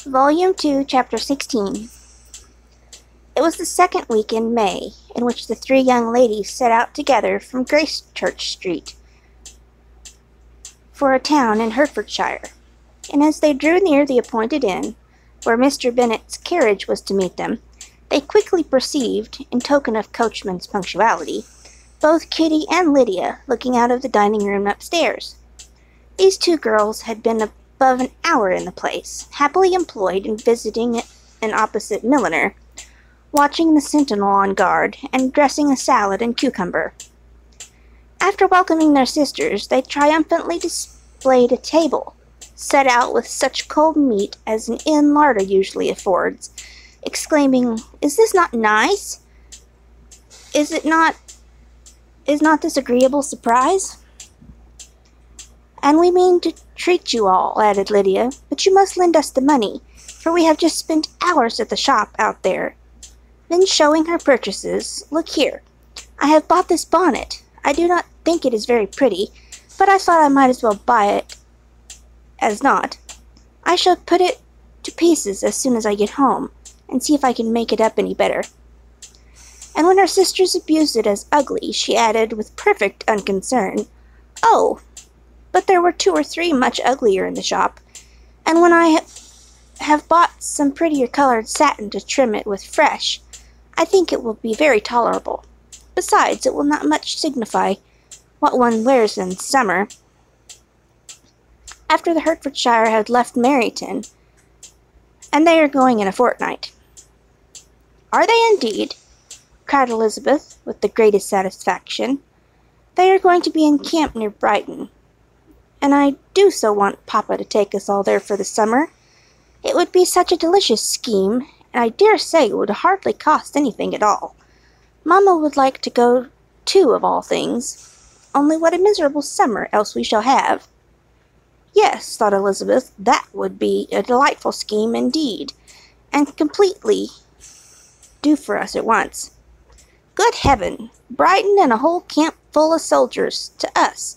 Volume 2, Chapter 16. It was the second week in May, in which the three young ladies set out together from Gracechurch Street for a town in Hertfordshire, and as they drew near the appointed inn, where Mr. Bennet's carriage was to meet them, they quickly perceived, in token of coachman's punctuality, both Kitty and Lydia looking out of the dining-room upstairs. These two girls had been above an hour in the place, happily employed in visiting an opposite milliner, watching the sentinel on guard, and dressing a salad and cucumber. After welcoming their sisters, they triumphantly displayed a table, set out with such cold meat as an inn larder usually affords, exclaiming, "Is this not nice? Is not this agreeable surprise? And we mean to treat you all," added Lydia, "but you must lend us the money, for we have just spent hours at the shop out there." Then showing her purchases, "Look here, I have bought this bonnet. I do not think it is very pretty, but I thought I might as well buy it as not. I shall put it to pieces as soon as I get home, and see if I can make it up any better." And when her sisters abused it as ugly, she added, with perfect unconcern, "Oh, but there were 2 or 3 much uglier in the shop, and when I have bought some prettier colored satin to trim it with fresh, I think it will be very tolerable. Besides, it will not much signify what one wears in summer." After the Hertfordshire had left Meryton, and they are going in a fortnight. "Are they indeed?" cried Elizabeth, with the greatest satisfaction. "They are going to be in camp near Brighton, and I do so want Papa to take us all there for the summer. It would be such a delicious scheme, and I dare say it would hardly cost anything at all. Mamma would like to go too, of all things. Only what a miserable summer else we shall have." "Yes," thought Elizabeth, "that would be a delightful scheme indeed, and completely do for us at once. Good heaven! Brighton and a whole camp full of soldiers, to us,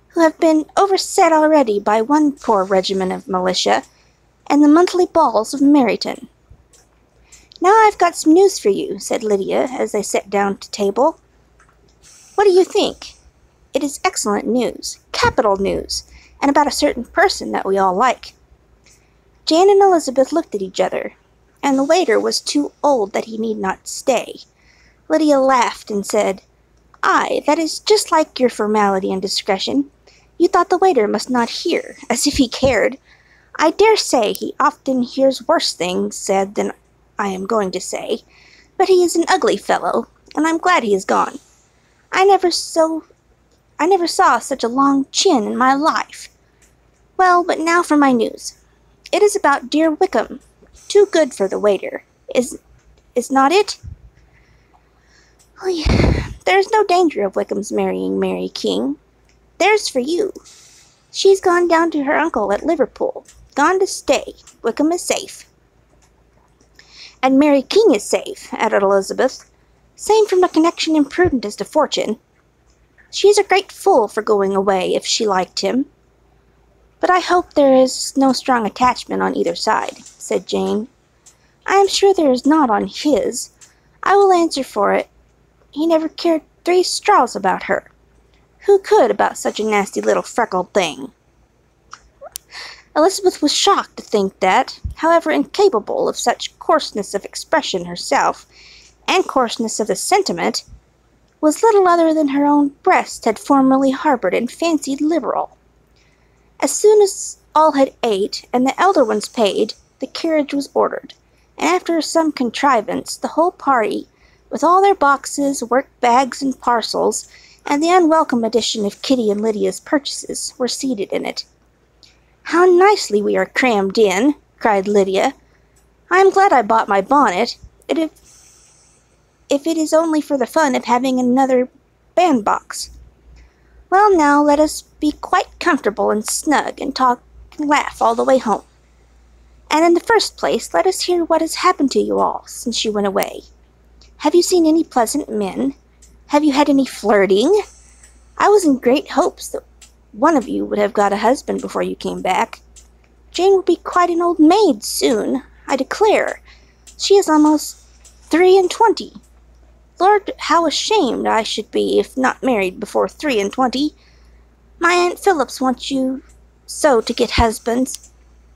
who have been overset already by one poor regiment of militia, and the monthly balls of Meryton." "Now I've got some news for you," said Lydia, as they sat down to table. "What do you think? It is excellent news, capital news, and about a certain person that we all like." Jane and Elizabeth looked at each other, and the waiter was too old that he need not stay. Lydia laughed and said, "Aye, that is just like your formality and discretion. You thought the waiter must not hear, as if he cared. I dare say he often hears worse things said than I am going to say, but he is an ugly fellow, and I'm glad he is gone. I never saw such a long chin in my life. Well, but now for my news. It is about dear Wickham. Too good for the waiter, is not it? Oh, yeah. There is no danger of Wickham's marrying Mary King. There's for you. She's gone down to her uncle at Liverpool. Gone to stay. Wickham is safe." "And Mary King is safe," added Elizabeth. "Same from a connection imprudent as to fortune. She's a great fool for going away if she liked him." "But I hope there is no strong attachment on either side," said Jane. "I am sure there is not on his. I will answer for it. He never cared 3 straws about her. Who could about such a nasty little freckled thing?" Elizabeth was shocked to think that, however incapable of such coarseness of expression herself, and coarseness of the sentiment, was little other than her own breast had formerly harbored and fancied liberal. As soon as all had ate, and the elder ones paid, the carriage was ordered, and after some contrivance, the whole party, with all their boxes, work-bags, and parcels, and the unwelcome addition of Kitty and Lydia's purchases, were seated in it. "How nicely we are crammed in!" cried Lydia. "I am glad I bought my bonnet, if it is only for the fun of having another bandbox. Well, now let us be quite comfortable and snug, and talk and laugh all the way home. And in the first place, let us hear what has happened to you all since you went away. Have you seen any pleasant men? Have you had any flirting? I was in great hopes that one of you would have got a husband before you came back. Jane will be quite an old maid soon, I declare. She is almost 23. Lord, how ashamed I should be if not married before 23. My Aunt Phillips wants you so to get husbands.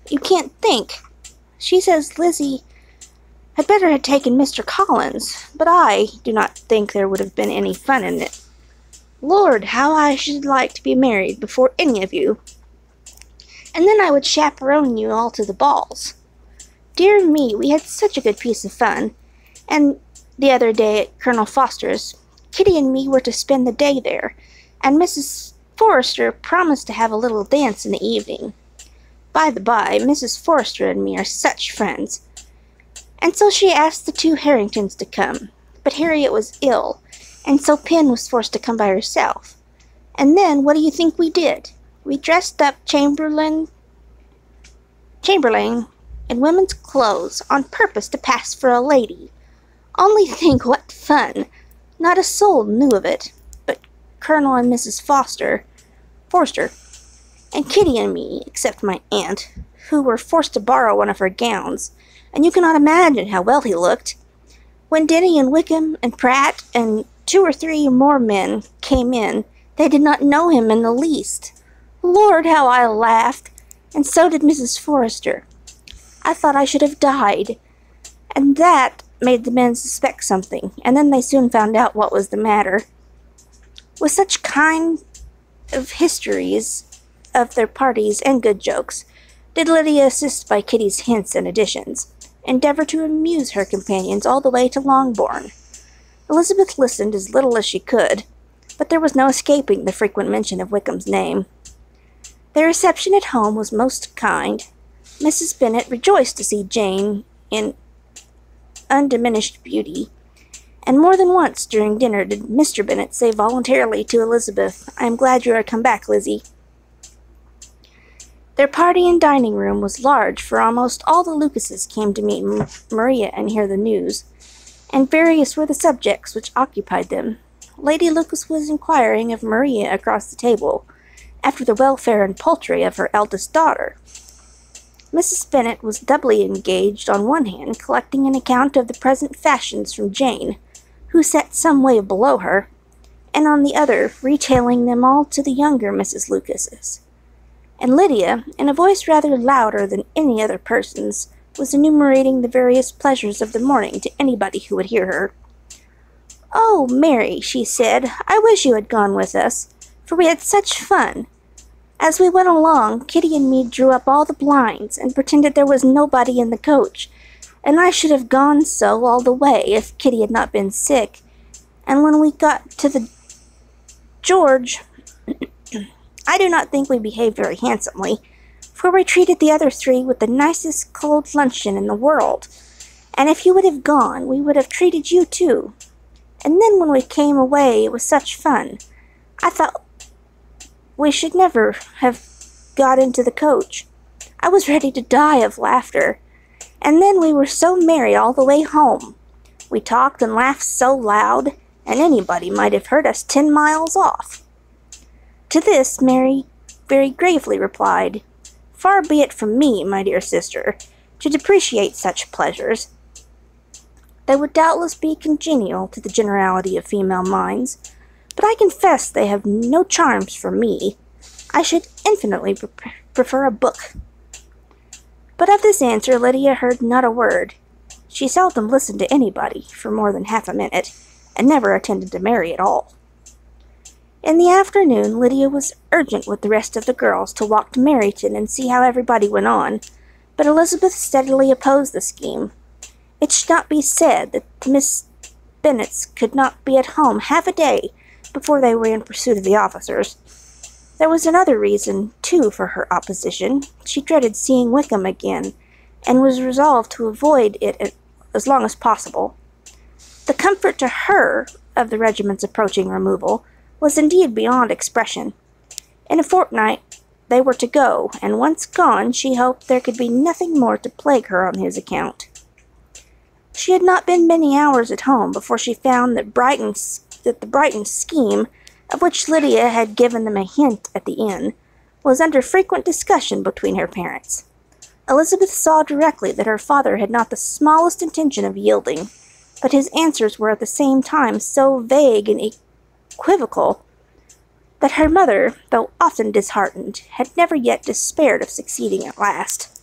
You can't think. She says Lizzie had better have taken Mr. Collins, but I do not think there would have been any fun in it. Lord, how I should like to be married before any of you. And then I would chaperone you all to the balls. Dear me, we had such a good piece of fun. And the other day at Colonel Foster's, Kitty and me were to spend the day there, and Mrs. Forrester promised to have a little dance in the evening. By the by, Mrs. Forrester and me are such friends. And so she asked the two Harringtons to come, but Harriet was ill, and so Pen was forced to come by herself. And then, what do you think we did? We dressed up Chamberlain in women's clothes on purpose to pass for a lady. Only think what fun! Not a soul knew of it, but Colonel and Mrs. Forster, and Kitty and me, except my aunt, who were forced to borrow one of her gowns, and you cannot imagine how well he looked. When Denny and Wickham and Pratt and 2 or 3 more men came in, they did not know him in the least. Lord, how I laughed, and so did Mrs. Forrester. I thought I should have died, and that made the men suspect something, and then they soon found out what was the matter. With such kind of histories of their parties and good jokes, did Lydia, assist by Kitty's hints and additions, endeavour to amuse her companions all the way to Longbourn. Elizabeth listened as little as she could, but there was no escaping the frequent mention of Wickham's name. Their reception at home was most kind. Mrs. Bennet rejoiced to see Jane in undiminished beauty, and more than once during dinner did Mr. Bennet say voluntarily to Elizabeth, "I am glad you are come back, Lizzie." Their party and dining room was large, for almost all the Lucases came to meet Maria and hear the news, and various were the subjects which occupied them. Lady Lucas was inquiring of Maria across the table, after the welfare and poultry of her eldest daughter. Mrs. Bennet was doubly engaged on one hand collecting an account of the present fashions from Jane, who sat some way below her, and on the other retailing them all to the younger Mrs. Lucases. And Lydia, in a voice rather louder than any other person's, was enumerating the various pleasures of the morning to anybody who would hear her. "Oh, Mary," she said, "I wish you had gone with us, for we had such fun. As we went along, Kitty and me drew up all the blinds, and pretended there was nobody in the coach, and I should have gone so all the way if Kitty had not been sick. And when we got to the George, I do not think we behaved very handsomely, for we treated the other 3 with the nicest cold luncheon in the world, and if you would have gone, we would have treated you too. And then when we came away, it was such fun. I thought we should never have got into the coach. I was ready to die of laughter. And then we were so merry all the way home. We talked and laughed so loud, and anybody might have heard us 10 miles off." To this Mary very gravely replied, "Far be it from me, my dear sister, to depreciate such pleasures. They would doubtless be congenial to the generality of female minds, but I confess they have no charms for me. I should infinitely prefer a book." But of this answer Lydia heard not a word. She seldom listened to anybody for more than half a minute, and never attended to Mary at all. In the afternoon Lydia was urgent with the rest of the girls to walk to Meryton and see how everybody went on, but Elizabeth steadily opposed the scheme. It should not be said that the Miss Bennets could not be at home half a day before they were in pursuit of the officers. There was another reason, too, for her opposition. She dreaded seeing Wickham again, and was resolved to avoid it as long as possible. The comfort to her of the regiment's approaching removal was indeed beyond expression. In a fortnight they were to go, and once gone she hoped there could be nothing more to plague her on his account. She had not been many hours at home before she found that the Brighton scheme, of which Lydia had given them a hint at the inn, was under frequent discussion between her parents. Elizabeth saw directly that her father had not the smallest intention of yielding, but his answers were at the same time so vague and equivocal that her mother, though often disheartened, had never yet despaired of succeeding at last.